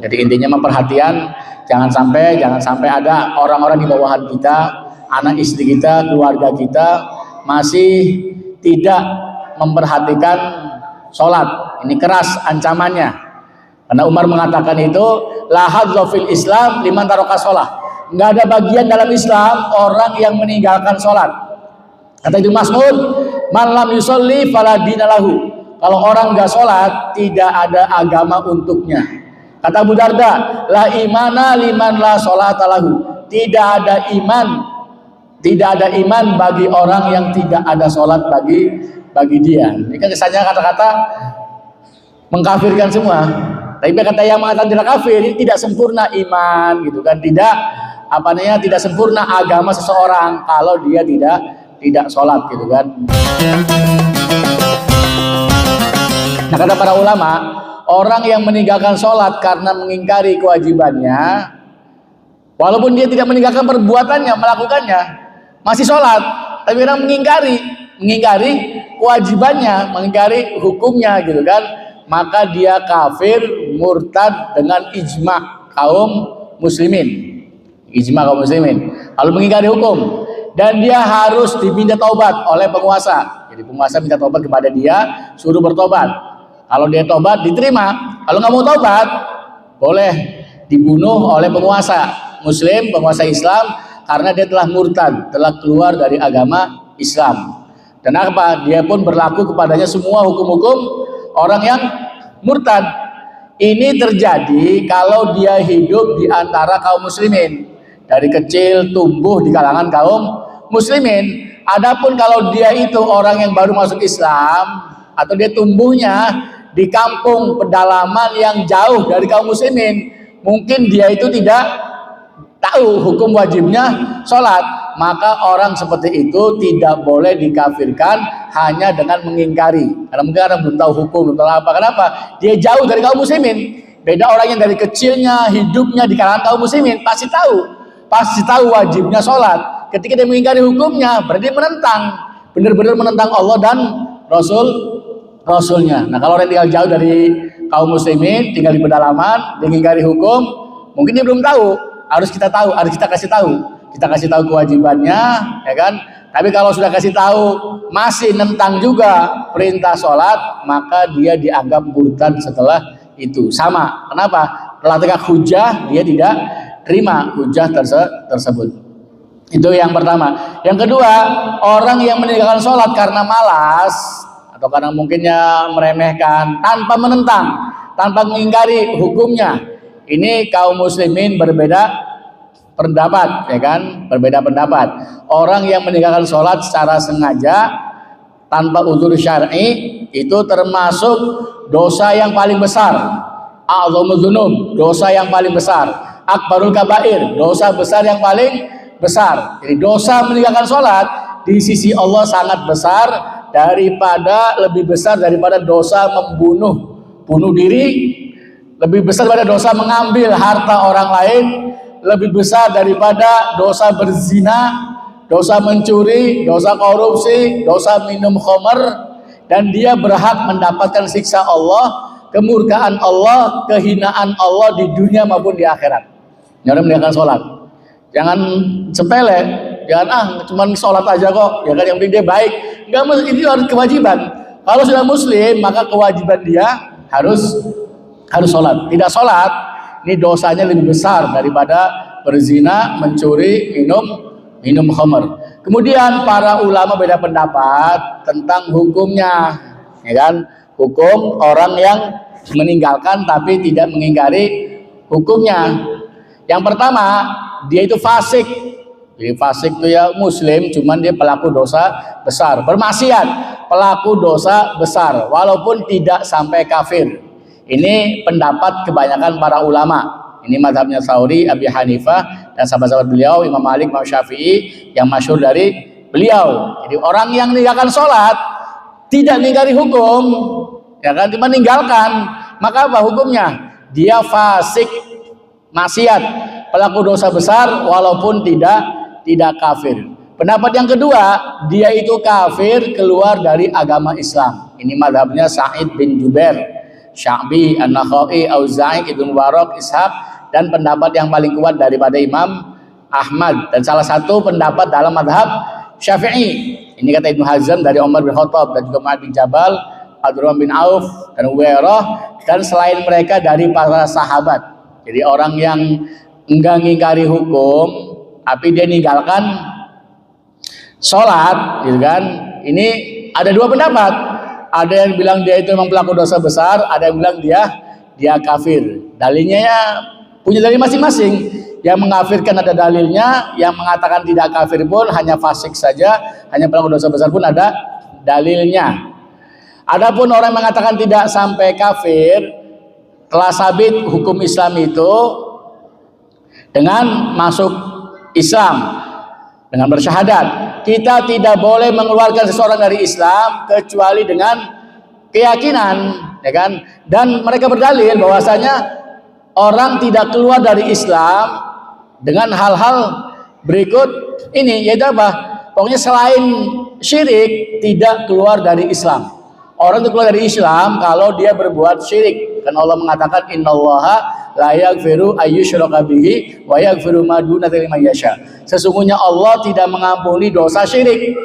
Jadi intinya memperhatian, jangan sampai ada orang-orang di bawahan kita, anak istri kita, keluarga kita masih tidak memperhatikan sholat. Ini keras ancamannya. Karena Umar mengatakan itu, la hadzza fil Islam liman taraka sholat. Nggak ada bagian dalam Islam orang yang meninggalkan sholat. Kata Ibnu Mas'ud, man lam yusolli fala dina lahu. Kalau orang nggak sholat, tidak ada agama untuknya. Kata Abu Darda, la imana liman la sholata lahu. Tidak ada iman bagi orang yang tidak ada sholat bagi dia. Ini kan kesannya kata-kata mengkafirkan semua. Tapi kata yang mengatakan tidak kafir, ini tidak sempurna iman, gitu kan? Tidak sempurna agama seseorang kalau dia tidak sholat, gitu kan? Nah, kata para ulama, orang yang meninggalkan sholat karena mengingkari kewajibannya, walaupun dia tidak meninggalkan perbuatannya, melakukannya, masih sholat, tapi orang mengingkari kewajibannya, mengingkari hukumnya, gitu kan? Maka dia kafir, murtad dengan ijma kaum muslimin. Lalu mengingkari hukum, dan dia harus diminta taubat oleh penguasa. Jadi penguasa minta taubat kepada dia, suruh bertobat. Kalau dia tobat diterima, kalau nggak mau tobat boleh dibunuh oleh penguasa muslim, penguasa Islam, karena dia telah murtad, telah keluar dari agama Islam. Dan apa? Dia pun berlaku kepadanya semua hukum-hukum orang yang murtad. Ini terjadi kalau dia hidup di antara kaum muslimin, dari kecil tumbuh di kalangan kaum muslimin. Adapun kalau dia itu orang yang baru masuk Islam, atau dia tumbuhnya di kampung pedalaman yang jauh dari kaum muslimin, mungkin dia itu tidak tahu hukum wajibnya sholat, maka orang seperti itu tidak boleh dikafirkan hanya dengan mengingkari, karena mungkin orang belum tahu hukum, belum tahu apa. Kenapa? Dia jauh dari kaum muslimin. Beda orang yang dari kecilnya hidupnya di kalangan kaum muslimin, pasti tahu wajibnya sholat. Ketika dia mengingkari hukumnya, berarti benar-benar menentang Allah dan Rasulnya. Nah, kalau orang tinggal jauh dari kaum muslimin, tinggal di pedalaman, mengingkari hukum, mungkin dia belum tahu. Harus kita kasih tahu kewajibannya, ya kan? Tapi kalau sudah kasih tahu masih nentang juga perintah sholat, maka dia dianggap murtad setelah itu. Sama. Kenapa? Telah tegak hujah, dia tidak terima hujah tersebut. Itu yang pertama. Yang kedua, orang yang meninggalkan sholat karena malas atau karena mungkinnya meremehkan, tanpa menentang, tanpa mengingkari hukumnya. Ini kaum muslimin berbeda pendapat, ya kan? Berbeda pendapat. Orang yang meninggalkan sholat secara sengaja tanpa uzur syar'i itu termasuk dosa yang paling besar. A'dzamuz dzunub, dosa yang paling besar. Akbarul kabair, dosa besar yang paling besar. Jadi dosa meninggalkan sholat di sisi Allah sangat besar, lebih besar daripada dosa bunuh diri, lebih besar daripada dosa mengambil harta orang lain, lebih besar daripada dosa berzina, dosa mencuri, dosa korupsi, dosa minum khamar, dan dia berhak mendapatkan siksa Allah, kemurkaan Allah, kehinaan Allah di dunia maupun di akhirat. Yang meninggalkan sholat, jangan sepele, jangan cuman sholat aja kok, ya kan, yang penting dia baik. Enggak, ini harus kewajiban. Kalau sudah muslim, maka kewajiban dia harus sholat. Tidak sholat, ini dosanya lebih besar daripada berzina, mencuri, minum khamar. Kemudian para ulama beda pendapat tentang hukumnya, ya kan? Hukum orang yang meninggalkan tapi tidak mengingkari hukumnya. Yang pertama, dia itu fasik. Jadi fasik itu ya muslim, cuman dia pelaku dosa besar, bermaksiat, pelaku dosa besar, walaupun tidak sampai kafir. Ini pendapat kebanyakan para ulama. Ini mazhabnya Tsauri, Abi Hanifah, dan sahabat-sahabat beliau, Imam Malik, Imam Syafi'i, yang masyhur dari beliau. Jadi orang yang meninggalkan sholat, tidak mengingkari hukum, ya kan, cuma meninggalkan, maka apa hukumnya? Dia fasik, maksiat, pelaku dosa besar, walaupun tidak kafir. Pendapat yang kedua, dia itu kafir, keluar dari agama Islam. Ini mazhabnya Sa'id bin Jubair. Sya'bi, An-Nakhai, Auza'i, Ibnu Mubarak, Ishaq, dan pendapat yang paling kuat daripada Imam Ahmad, dan salah satu pendapat dalam madhab Syafi'i. Ini kata Ibnu Hazm dari Umar bin Khattab, dan juga Mu'adz bin Jabal, Abdurrahman bin Auf, dan Uwairah, dan selain mereka dari para sahabat. Jadi orang yang enggak ngingkari hukum tapi dia ninggalkan sholat, gitu kan, ini ada dua pendapat. Ada yang bilang dia itu memang pelaku dosa besar, ada yang bilang dia kafir. Dalilnya ya punya dalil masing-masing. Yang mengkafirkan ada dalilnya, yang mengatakan tidak kafir pun hanya fasik saja, hanya pelaku dosa besar pun ada dalilnya. Adapun orang yang mengatakan tidak sampai kafir, telah sabit hukum Islam itu dengan masuk Islam, dengan bersyahadat. Kita tidak boleh mengeluarkan seseorang dari Islam kecuali dengan keyakinan, ya kan? Dan mereka berdalil bahwasanya orang tidak keluar dari Islam dengan hal-hal berikut ini, yaitu apa? Pokoknya selain syirik tidak keluar dari Islam. Orang itu keluar dari Islam kalau dia berbuat syirik. Karena Allah mengatakan innallaha la yaghfiru ayyushraka bihi wa yaghfiru ma duna dzalika liman yasha. Sesungguhnya Allah tidak mengampuni dosa syirik,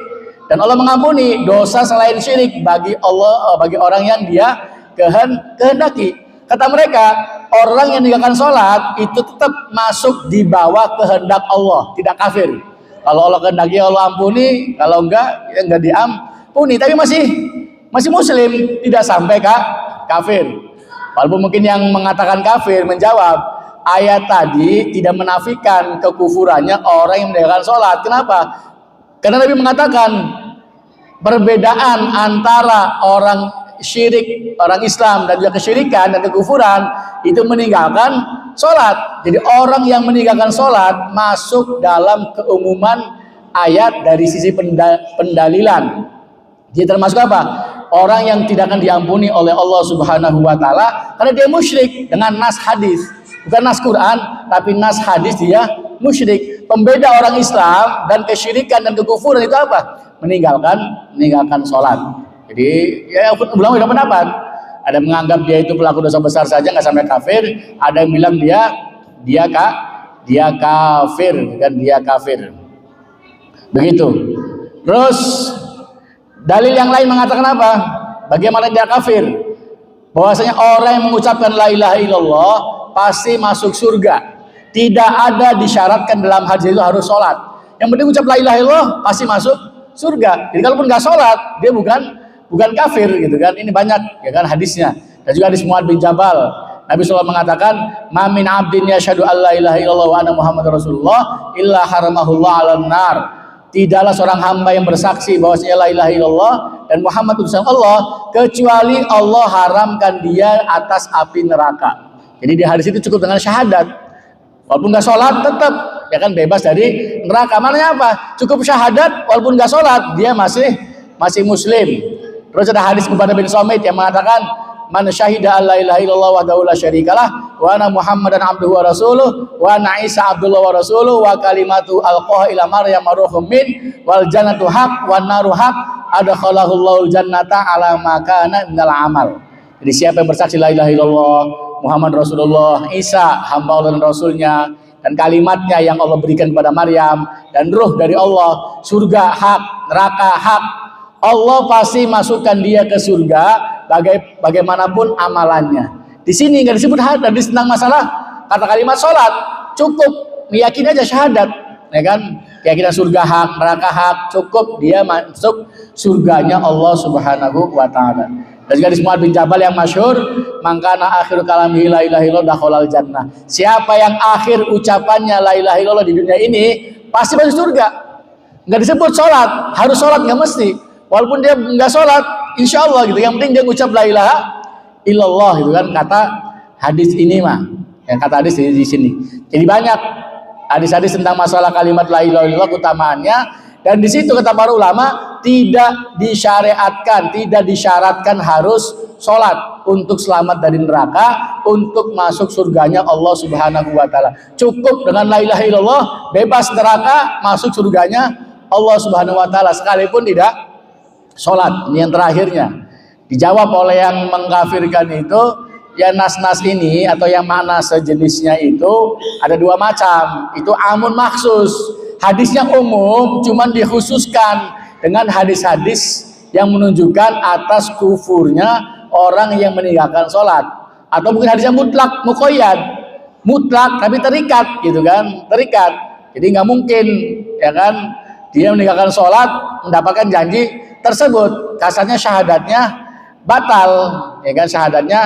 dan Allah mengampuni dosa selain syirik bagi Allah, bagi orang yang dia kehendaki. Kata mereka, orang yang meninggalkan sholat itu tetap masuk di bawah kehendak Allah, tidak kafir. Kalau Allah kehendaki Allah ampuni, kalau enggak ya enggak diampuni, tapi masih muslim, tidak sampai kafir. Walaupun mungkin yang mengatakan kafir menjawab, ayat tadi tidak menafikan kekufurannya orang yang meninggalkan sholat. Kenapa? Karena Nabi mengatakan perbedaan antara orang syirik, orang Islam, dan juga kesyirikan dan kekufuran itu meninggalkan sholat. Jadi orang yang meninggalkan sholat masuk dalam keumuman ayat dari sisi pendalilan. Jadi termasuk apa? Orang yang tidak akan diampuni oleh Allah Subhanahu wa taala karena dia musyrik dengan nas hadis. Bukan nas Quran, tapi nas hadis dia musyrik. Pembeda orang Islam dan kesyirikan dan kekufuran itu apa? Meninggalkan sholat. Jadi ya ulama beda pendapat. Ada yang menganggap dia itu pelaku dosa besar saja nggak sampai kafir. Ada yang bilang dia kafir dan dia kafir. Begitu. Terus dalil yang lain mengatakan apa? Bagaimana dia kafir? Bahwasanya orang yang mengucapkan la ilaha illallah pasti masuk surga. Tidak ada disyaratkan dalam hadis itu harus sholat. Yang penting ucap la ilaha illallah pasti masuk surga. Jadi kalaupun nggak sholat dia bukan kafir, gitu kan? Ini banyak ya kan hadisnya. Dan juga hadis Mu'adz bin Jabal. Nabi SAW mengatakan, "Ma min 'abdin yashhadu an la ilaha illallah wa anna Muhammadar Rasulullah illa haramahullah 'alan nar." Tidaklah seorang hamba yang bersaksi bahwasanya la ilaha illallah dan Muhammad utusan Allah kecuali Allah haramkan dia atas api neraka. Jadi di hadis itu cukup dengan syahadat. Walaupun nggak sholat tetap ya kan bebas dari neraka. Maknanya apa? Cukup syahadat walaupun nggak sholat dia masih muslim. Terus ada hadis Ubadah bin Samit yang mengatakan, "Man syahida alla ilaha illallah wahdahu la syarikalah wa anna Muhammadan abduhu wa rasuluh wa anna Isa abdullah wa rasuluh wa kalimatu alqaha ila Maryam ruhum min wal jannatu haq wan naru haq adkhalahu Allahul jannata ala ma kana minal amal." Jadi siapa yang bersaksi la ilaha illallah, Muhammad Rasulullah, Isa hamba Allah dan Rasulnya, dan kalimatnya yang Allah berikan kepada Maryam, dan ruh dari Allah, surga hak, neraka hak, Allah pasti masukkan dia ke surga bagaimanapun amalannya. Di sini nggak disebut hadis tentang masalah kata kalimat sholat, cukup meyakini aja syahadat, ya kan? Keyakinan surga hak, neraka hak, cukup dia masuk surganya Allah Subhanahu wa taala. Dan juga di Mu'adz bin Jabal yang masyhur, "Mangkana akhiru kalamihi la ilaha illallah dakhalal jannah." Siapa yang akhir ucapannya la ilaha illallah di dunia ini pasti masuk surga. Nggak disebut sholat, harus sholat nggak mesti. Walaupun dia nggak sholat, insya Allah gitu. Yang penting dia ngucap la ilaha illallah gitu kan, kata hadis ini mah. Yang kata hadis di sini. Jadi banyak hadis-hadis tentang masalah kalimat la ilaha illallah utamaannya. Dan di situ kata para ulama tidak disyariatkan, tidak disyaratkan harus sholat untuk selamat dari neraka, untuk masuk surganya Allah Subhanahu wa taala. Cukup dengan la ilaha illallah, bebas neraka, masuk surganya Allah Subhanahu wa taala sekalipun tidak sholat. Ini yang terakhirnya. Dijawab oleh yang mengkafirkan itu, ya nas-nas ini atau yang makna sejenisnya itu ada dua macam. Itu amun maksus, hadisnya umum, cuman dikhususkan dengan hadis-hadis yang menunjukkan atas kufurnya orang yang meninggalkan sholat. Atau mungkin hadisnya mutlak, muqayyad, mutlak tapi terikat gitu kan, terikat. Jadi nggak mungkin ya kan dia meninggalkan sholat mendapatkan janji tersebut. Kasarnya syahadatnya batal, ya kan, syahadatnya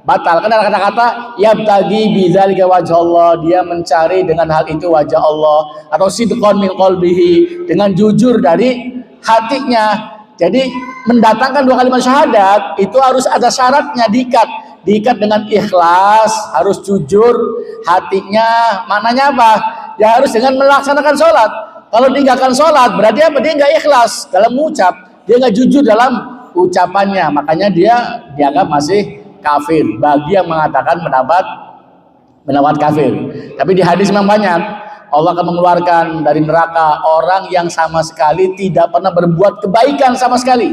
batal. Karena kata-kata yabtagi bidzalika wajh Allah, dia mencari dengan hal itu wajah Allah, atau sidqon min qalbihi, dengan jujur dari hatinya. Jadi mendatangkan dua kalimat syahadat itu harus ada syaratnya, diikat dengan ikhlas, harus jujur hatinya. Maknanya apa? Ya harus dengan melaksanakan sholat. Kalau tinggalkan sholat berarti apa? Dia nggak ikhlas dalam mengucap, dia nggak jujur dalam ucapannya, makanya dia dianggap masih kafir bagi yang mengatakan pendapat kafir. Tapi di hadis memang banyak Allah akan mengeluarkan dari neraka orang yang sama sekali tidak pernah berbuat kebaikan sama sekali.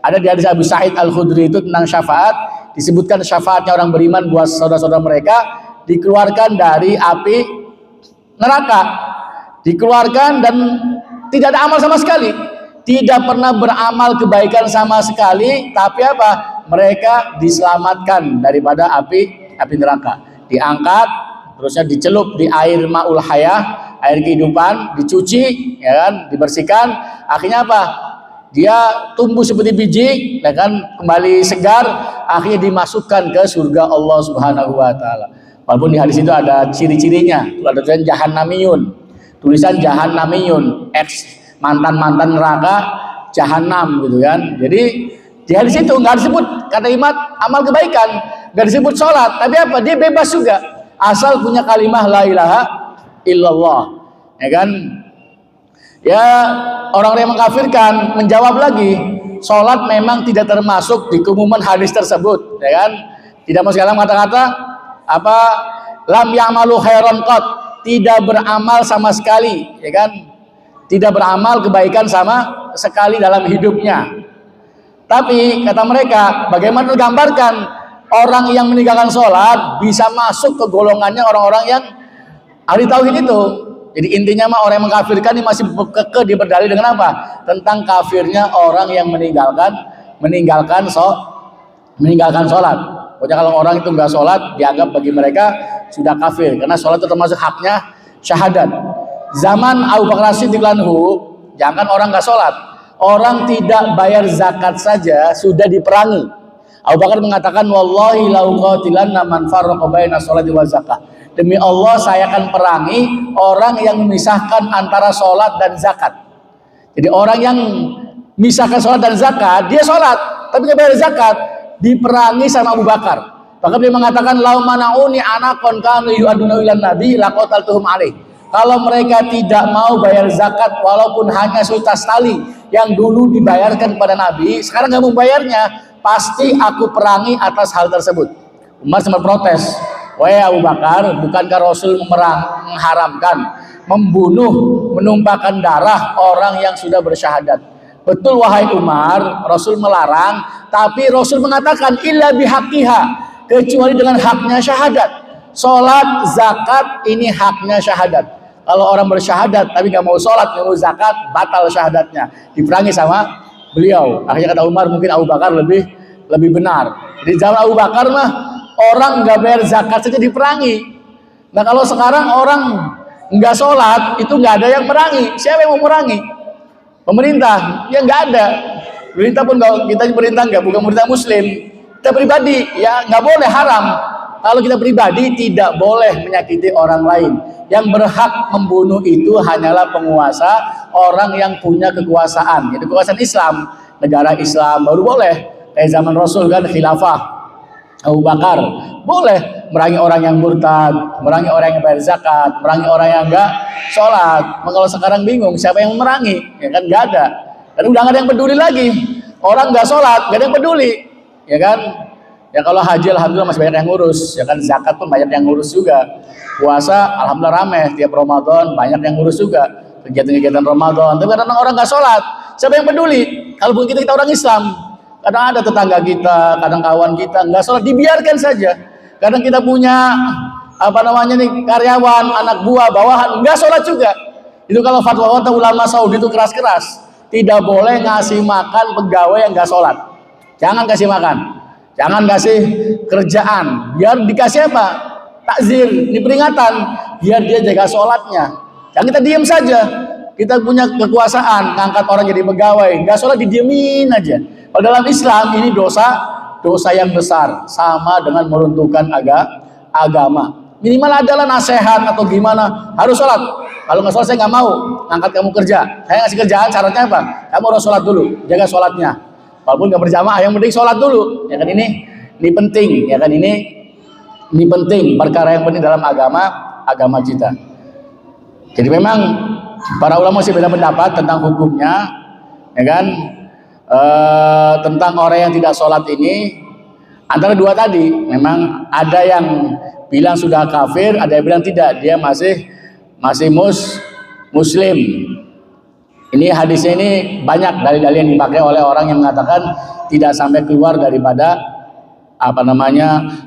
Ada di hadis Abu Sa'id Al-Khudri itu tentang syafaat, disebutkan syafaatnya orang beriman buat saudara-saudara mereka dikeluarkan dari api neraka, dikeluarkan dan tidak ada amal sama sekali. Tidak pernah beramal kebaikan sama sekali, tapi apa? Mereka diselamatkan daripada api neraka. Diangkat, terusnya dicelup di air ma'ul hayah, air kehidupan, dicuci, ya kan, dibersihkan. Akhirnya apa? Dia tumbuh seperti biji, ya kan, kembali segar. Akhirnya dimasukkan ke surga Allah Subhanahu Wa Taala. Walaupun di hadis itu ada ciri-cirinya, ada tulisan jahannamiyun, mantan neraka jahanam gitu kan. Jadi di hadis itu nggak disebut kata iman amal kebaikan, nggak disebut sholat, tapi apa? Dia bebas juga asal punya kalimah la ilaha illallah, ya kan. Ya orang yang mengkafirkan menjawab lagi, sholat memang tidak termasuk di keumuman hadis tersebut, ya kan. Tidak masuk dalam kata-kata apa lam ya'malu khairan qat, tidak beramal sama sekali, ya kan. Tidak beramal kebaikan sama sekali dalam hidupnya. Tapi kata mereka, bagaimana digambarkan orang yang meninggalkan sholat bisa masuk ke golongannya orang-orang yang ahli tauhid itu. Jadi intinya mah orang yang mengkafirkan ini masih kekeh dia berdalil dengan apa? Tentang kafirnya orang yang meninggalkan sholat. Pokoknya kalau orang itu nggak sholat dianggap bagi mereka sudah kafir, karena sholat itu termasuk haknya syahadat. Zaman Abu Bakar As-Siddiq anhu, jangan orang nggak sholat, orang tidak bayar zakat saja sudah diperangi. Abu Bakar mengatakan, wallahi lau qatilanna man farraqa baina sholati wa zakah. Demi Allah saya akan perangi orang yang memisahkan antara sholat dan zakat. Jadi orang yang memisahkan sholat dan zakat, dia sholat tapi nggak bayar zakat, diperangi sama Abu Bakar. Bahkan dia mengatakan, lau mana'uni anaqon kanu yu'aduna ilan nabi laqataltuhum alaih. Kalau mereka tidak mau bayar zakat walaupun hanya seutas tali yang dulu dibayarkan kepada Nabi, sekarang nggak mau bayarnya, pasti aku perangi atas hal tersebut. Umar sempat protes, wahai Abu Bakar, bukankah Rasul mengharamkan membunuh, menumpahkan darah orang yang sudah bersyahadat? Betul wahai Umar, Rasul melarang, tapi Rasul mengatakan illa bihaqqiha, kecuali dengan haknya syahadat. Sholat, zakat ini haknya syahadat. Kalau orang bersyahadat tapi nggak mau sholat, nggak mau zakat, batal syahadatnya, diperangi sama beliau. Akhirnya kata Umar, mungkin Abu Bakar lebih benar. Di zaman Abu Bakar mah orang nggak bayar zakat saja diperangi. Nah kalau sekarang orang nggak sholat itu nggak ada yang merangi. Siapa yang mau merangi? Pemerintah? Ya nggak ada. Pemerintah pun nggak, kita pemerintah nggak, bukan pemerintah Muslim. Kita pribadi ya nggak boleh, haram. Kalau kita pribadi tidak boleh menyakiti orang lain. Yang berhak membunuh itu hanyalah penguasa, orang yang punya kekuasaan, yaitu kekuasaan Islam, negara Islam baru boleh. Kayak zaman Rasul kan khilafah Abu Bakar, boleh merangi orang yang murtad, merangi orang yang bayar zakat, merangi orang yang enggak sholat. Kalau sekarang bingung siapa yang merangi, ya kan nggak ada. Dan udah nggak ada yang peduli lagi. Orang nggak sholat, nggak ada yang peduli, ya kan? Ya kalau haji alhamdulillah masih banyak yang ngurus, ya kan, zakat pun banyak yang ngurus juga. Puasa alhamdulillah ramai, tiap Ramadan banyak yang ngurus juga kegiatan-kegiatan Ramadan. Tapi kadang orang nggak sholat, siapa yang peduli? Kalaupun kita orang Islam, Kadang ada tetangga kita, kadang kawan kita nggak sholat, dibiarkan saja. Kadang kita punya karyawan, anak buah, bawahan nggak sholat juga. Itu kalau fatwa ulama Saudi itu keras-keras, tidak boleh ngasih makan pegawai yang nggak sholat. Jangan kasih makan, jangan kasih kerjaan. Biar dikasih apa? Takzir, ini peringatan, biar dia jaga sholatnya. Jangan kita diam saja. Kita punya kekuasaan, ngangkat orang jadi pegawai, nggak sholat didiemin aja. Kalau dalam Islam ini dosa yang besar, sama dengan meruntuhkan agama. Minimal adalah nasihat atau gimana, harus sholat. Kalau nggak sholat saya nggak mau ngangkat kamu kerja. Saya ngasih kerjaan, syaratnya apa? Kamu harus sholat dulu, jaga sholatnya. Walaupun nggak berjamaah, yang penting sholat dulu. Ya kan ini penting, ya kan ini penting, perkara yang penting dalam agama kita. Jadi memang para ulama masih beda pendapat tentang hukumnya, ya kan? Tentang orang yang tidak sholat ini antara dua tadi, memang ada yang bilang sudah kafir, ada yang bilang tidak, dia masih muslim. Ini hadisnya ini banyak dalil-dalil yang dipakai oleh orang yang mengatakan tidak sampai keluar daripada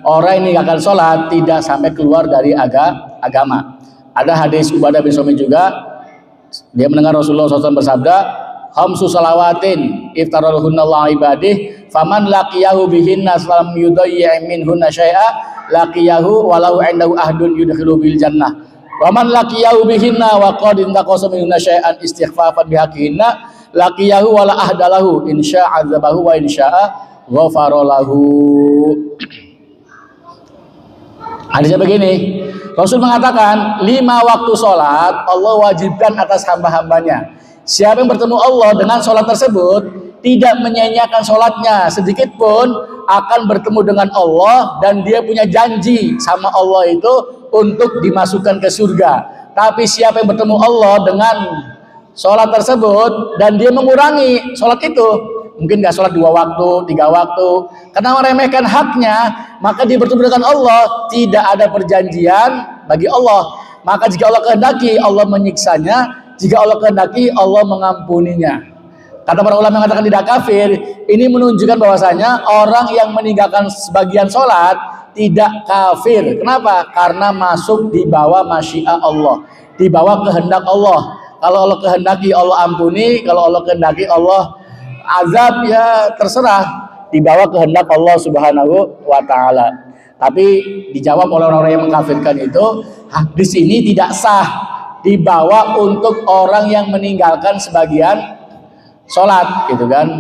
orang ini akan sholat tidak sampai keluar dari agama. Ada hadis Ubadah bin Somit juga, dia mendengar Rasulullah SAW bersabda, khamsu salawatin iftaralhunna Allah ibadih faman laqiyahu bihinna salam yudayyi' minhunna syai'a laqiyahu walau indahu ahdun yudkhilu bil jannah wa man laqiyahu bihinna wa qad intaqasa minhunna syai'an istighfafan bihaqihinna laqiyahu wala ahdalahu insya'a adzabahu wa insya'a ghafara lahu. Hadisnya begini, Rasul mengatakan 5 waktu sholat Allah wajibkan atas hamba-hambanya. Siapa yang bertemu Allah dengan sholat tersebut tidak menyia-nyiakan sholatnya sedikit pun, akan bertemu dengan Allah dan dia punya janji sama Allah itu untuk dimasukkan ke surga. Tapi siapa yang bertemu Allah dengan sholat tersebut dan dia mengurangi sholat itu, mungkin nggak sholat 2 waktu, 3 waktu, karena meremehkan haknya, maka dia bertemu dengan Allah, tidak ada perjanjian bagi Allah. Maka jika Allah kehendaki, Allah menyiksanya. Jika Allah kehendaki, Allah mengampuninya. Kata para ulama yang mengatakan tidak kafir, ini menunjukkan bahwasanya orang yang meninggalkan sebagian sholat tidak kafir. Kenapa? Karena masuk di bawah masyiah Allah, di bawah kehendak Allah. Kalau Allah kehendaki, Allah ampuni. Kalau Allah kehendaki, Allah azab, ya terserah, di bawah kehendak Allah Subhanahu wa Ta'ala. Tapi dijawab oleh orang-orang yang mengkafirkan itu, hadis ini tidak sah, dibawa untuk orang yang meninggalkan sebagian sholat, gitu kan.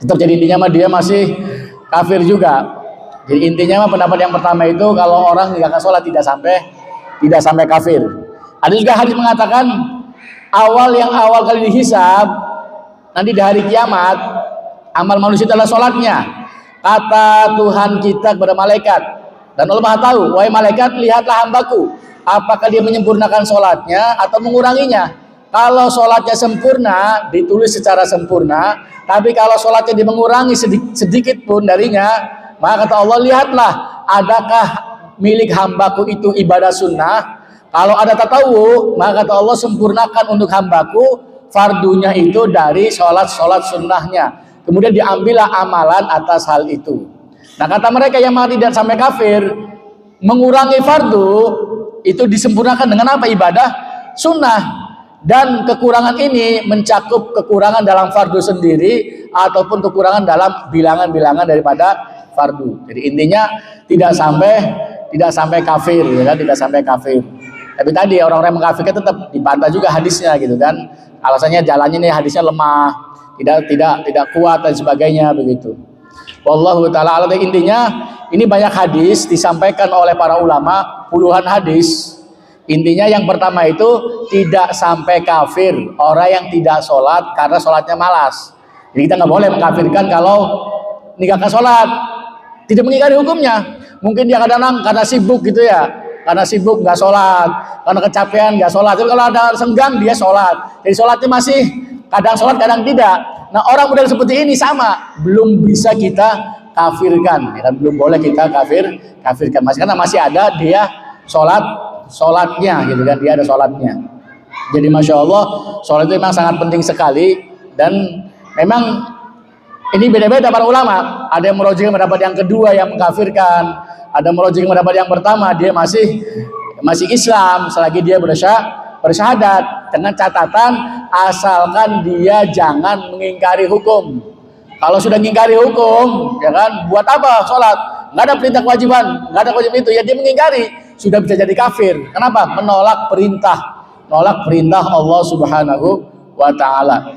Tetap jadi intinya mah dia masih kafir juga. Jadi intinya mah pendapat yang pertama itu, kalau orang meninggalkan sholat tidak sampai kafir. Ada juga hadis mengatakan awal kali dihisab nanti di hari kiamat, amal manusia adalah sholatnya. Kata Tuhan kita kepada malaikat, dan Allah Maha tahu, wahai malaikat, lihatlah hambaku, apakah dia menyempurnakan sholatnya atau menguranginya. Kalau sholatnya sempurna, ditulis secara sempurna. Tapi kalau sholatnya dia mengurangi sedikit pun darinya, maka kata Allah, lihatlah, adakah milik hambaku itu ibadah sunnah. Kalau ada tatawu, maka kata Allah, sempurnakan untuk hambaku fardunya itu dari sholat sunnahnya. Kemudian diambillah amalan atas hal itu. Nah, kata mereka yang mati dan sampai kafir, mengurangi fardu itu disempurnakan dengan apa? Ibadah sunnah. Dan kekurangan ini mencakup kekurangan dalam fardu sendiri ataupun kekurangan dalam bilangan-bilangan daripada fardu. Jadi intinya tidak sampai kafir, ya kan? Tidak sampai kafir. Tapi tadi orang-orang yang mengkafirkan tetap dibantah juga hadisnya, gitu kan? Alasannya jalannya nih hadisnya lemah, tidak kuat dan sebagainya begitu. Wallahu taala alam. Intinya ini banyak hadis disampaikan oleh para ulama, puluhan hadis. Intinya yang pertama itu tidak sampai kafir orang yang tidak sholat karena sholatnya malas. Jadi kita nggak boleh mengkafirkan kalau meninggalkan sholat, tidak mengingkari hukumnya. Mungkin dia kadang-kadang karena sibuk gitu ya, karena sibuk nggak sholat, karena kecapean nggak sholat. Tapi kalau ada senggang dia sholat. Jadi sholatnya masih kadang sholat kadang tidak. Nah, orang model seperti ini sama, belum bisa kita kafirkan, ya kan? Belum boleh kita kafirkan, karena masih ada dia sholatnya, gitu kan? Dia ada sholatnya. Jadi masya Allah, sholat itu memang sangat penting sekali, dan memang Ini beda-beda para ulama. Ada yang merujukkan pendapat yang kedua yang mengkafirkan, ada merujukkan pendapat yang pertama dia masih Islam selagi dia bersyahadat, dengan catatan asalkan dia jangan mengingkari hukum. Kalau sudah mengingkari hukum, ya kan, buat apa sholat? Nggak ada perintah kewajiban, nggak ada kewajiban itu, ya dia mengingkari, sudah bisa jadi kafir. Kenapa? Menolak perintah Allah Subhanahu wa Ta'ala.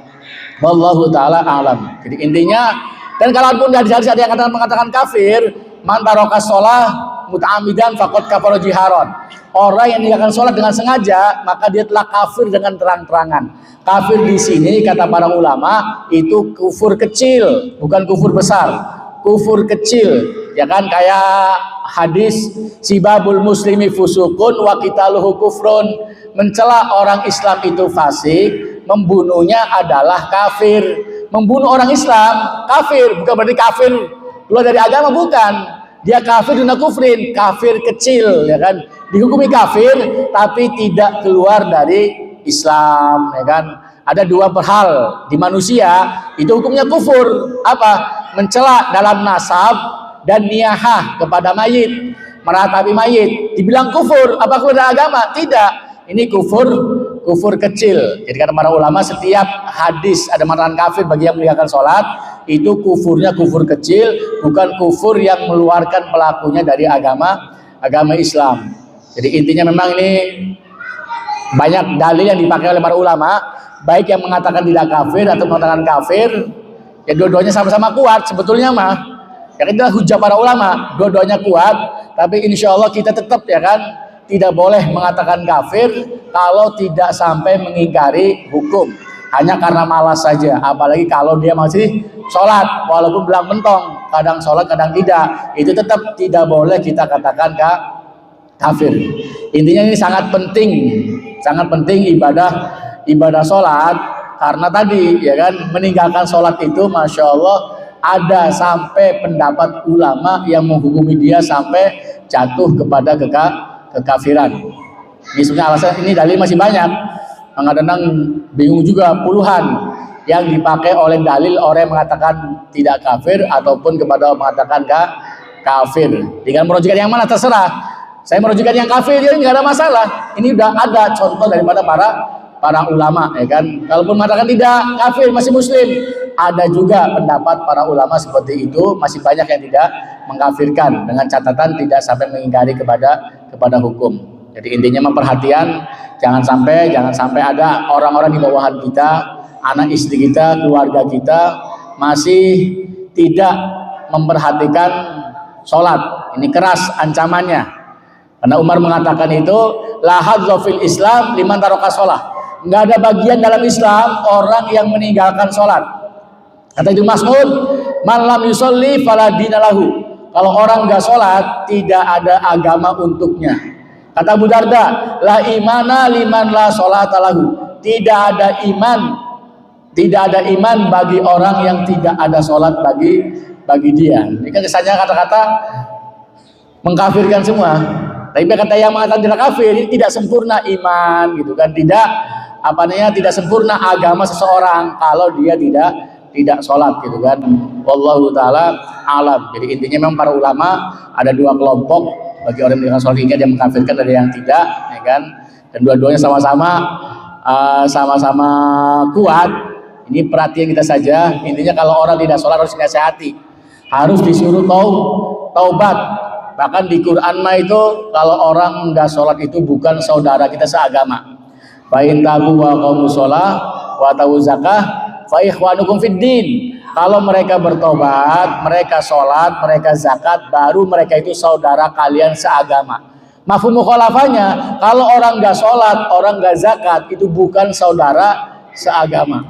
Wallahu ta'ala alam. Jadi intinya, dan kalaupun dari hadis ada yang mengatakan kafir, man taraka shalah muta'ammidan faqad kafara jiharon. Orang yang meninggalkan sholat dengan sengaja, maka dia telah kafir dengan terang-terangan. Kafir di sini kata para ulama itu kufur kecil, bukan kufur besar. Kufur kecil, ya kan, kayak hadis sibabul muslimi fusukun wa qitaluhu kufrun. Mencela orang Islam itu fasik, membunuhnya adalah kafir. Membunuh orang Islam kafir, bukan berarti kafir keluar dari agama, bukan. Dia kafir duna kufrin, kafir kecil, ya kan, dihukumi kafir tapi tidak keluar dari Islam, ya kan. Ada dua hal di manusia itu hukumnya kufur. Apa? Mencela dalam nasab dan niyahah kepada mayit, meratapi mayit, dibilang kufur. Apa keluar dari agama? Tidak. Ini kufur kecil. Jadi kata para ulama, setiap hadis ada mengatakan kafir bagi yang meninggalkan sholat, itu kufurnya kufur kecil, bukan kufur yang mengeluarkan pelakunya dari agama Islam. Jadi intinya memang ini banyak dalil yang dipakai oleh para ulama, baik yang mengatakan tidak kafir atau mengatakan kafir, ya dua-duanya sama-sama kuat sebetulnya mah. Ya itulah hujah para ulama, dua-duanya kuat, tapi insya Allah kita tetap, ya kan, tidak boleh mengatakan kafir kalau tidak sampai mengingkari hukum, hanya karena malas saja. Apalagi kalau dia masih sholat, walaupun belang mentong, kadang sholat kadang tidak, itu tetap tidak boleh kita katakan kafir. Intinya ini sangat penting ibadah sholat, karena tadi, ya kan, meninggalkan sholat itu masya Allah ada sampai pendapat ulama yang menghukumi dia sampai jatuh kepada kekafiran. Ini sebenarnya alasan, ini dalil masih banyak. Kadang-kadang bingung juga, puluhan yang dipakai oleh dalil orang yang mengatakan tidak kafir ataupun kepada mengatakan kafir. Dengan merujukan yang mana terserah. Saya merujukan yang kafir, ini nggak ada masalah. Ini udah ada contoh daripada para ulama, ya kan. Kalaupun mengatakan tidak kafir masih muslim, ada juga pendapat para ulama seperti itu, masih banyak yang tidak mengkafirkan, dengan catatan tidak sampai mengingkari kepada hukum. Jadi intinya memperhatian, jangan sampai ada orang-orang di bawahan kita, anak istri kita, keluarga kita masih tidak memperhatikan sholat. Ini keras ancamannya, karena Umar mengatakan itu la hadzza fil Islam liman taraka sholat. Nggak ada bagian dalam Islam orang yang meninggalkan sholat. Kata Ibnu Mas'ud, man lam yusolli fala dina lahu. Kalau orang nggak sholat, tidak ada agama untuknya. Kata Abu Darda, la imana liman la sholata lahu. Tidak ada iman bagi orang yang tidak ada sholat bagi dia. Ini kan kesannya kata-kata mengkafirkan semua. Tapi kata yang mengatakan tidak kafir, ini tidak sempurna iman, gitu kan? Tidak sempurna agama seseorang kalau dia tidak sholat, gitu kan. Wallahu ta'ala alam. Jadi intinya memang para ulama ada dua kelompok, bagi orang yang meninggalkan sholat ini ada yang mengkafirkan, ada yang tidak, ya kan. Dan dua-duanya sama-sama kuat. Ini perhatian kita saja. Intinya kalau orang tidak sholat harus dinasihati, harus disuruh taubat. Bahkan di Quran mah itu kalau orang nggak sholat itu bukan saudara kita seagama. Fa in tabu wa qamu shalah wa tawu zakah fa ikhwanukum fid din. Kalau mereka bertobat, mereka sholat, mereka zakat, baru mereka itu saudara kalian seagama. Mafhum mukhalafahnya, kalau orang nggak sholat, orang nggak zakat, itu bukan saudara seagama.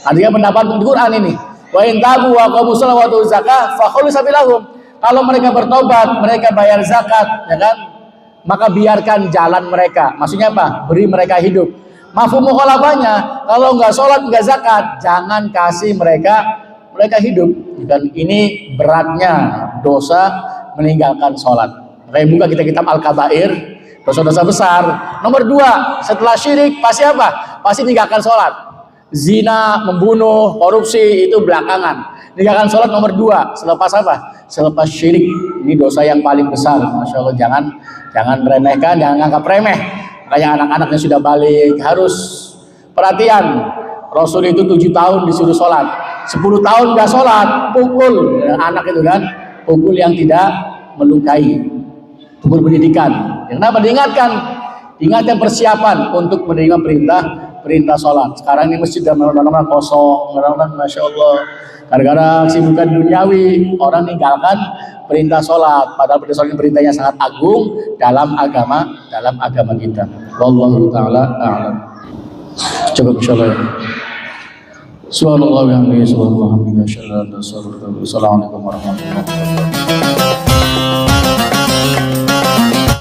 Artinya pendapat di Quran ini. Wa in tabu wa qamu shalah wa tawu zakah fa khulu sabilahum. Kalau mereka bertobat, mereka bayar zakat, ya kan? Maka biarkan jalan mereka. Maksudnya apa? Beri mereka hidup. Mafhum mukhalafahnya, kalau nggak sholat, nggak zakat, jangan kasih mereka hidup. Dan ini beratnya dosa meninggalkan sholat. Kayak buka kita kitab Al-Kabair, dosa-dosa besar. Nomor 2, setelah syirik pasti apa? Pasti meninggalkan sholat. Zina, membunuh, korupsi itu belakangan. Meninggalkan sholat nomor 2. Selepas apa? Selepas syirik. Ini dosa yang paling besar. Masya Allah, jangan meremehkan, jangan anggap remeh. Makanya anak-anak yang sudah balik harus perhatian. Rasul itu 7 tahun disuruh sholat, 10 tahun gak sholat, pukul anak itu kan, pukul yang tidak melukai, pukul pendidikan. Kenapa diingatkan? Diingatkan persiapan untuk menerima perintah sholat. Sekarang ini masjid dan mana-mana kosong, mana-mana masya Allah. Gara-gara kesibukan duniawi, orang ninggalkan perintah sholat. Padahal perintahnya sangat agung dalam agama kita. Wallahu taala a'lam. Cukup insyaallah. Subhanallah wa bihamdihi subhanallah wa bihamdihi asyhadu an la ilaha illallah. Assalamualaikum warahmatullahi wabarakatuh.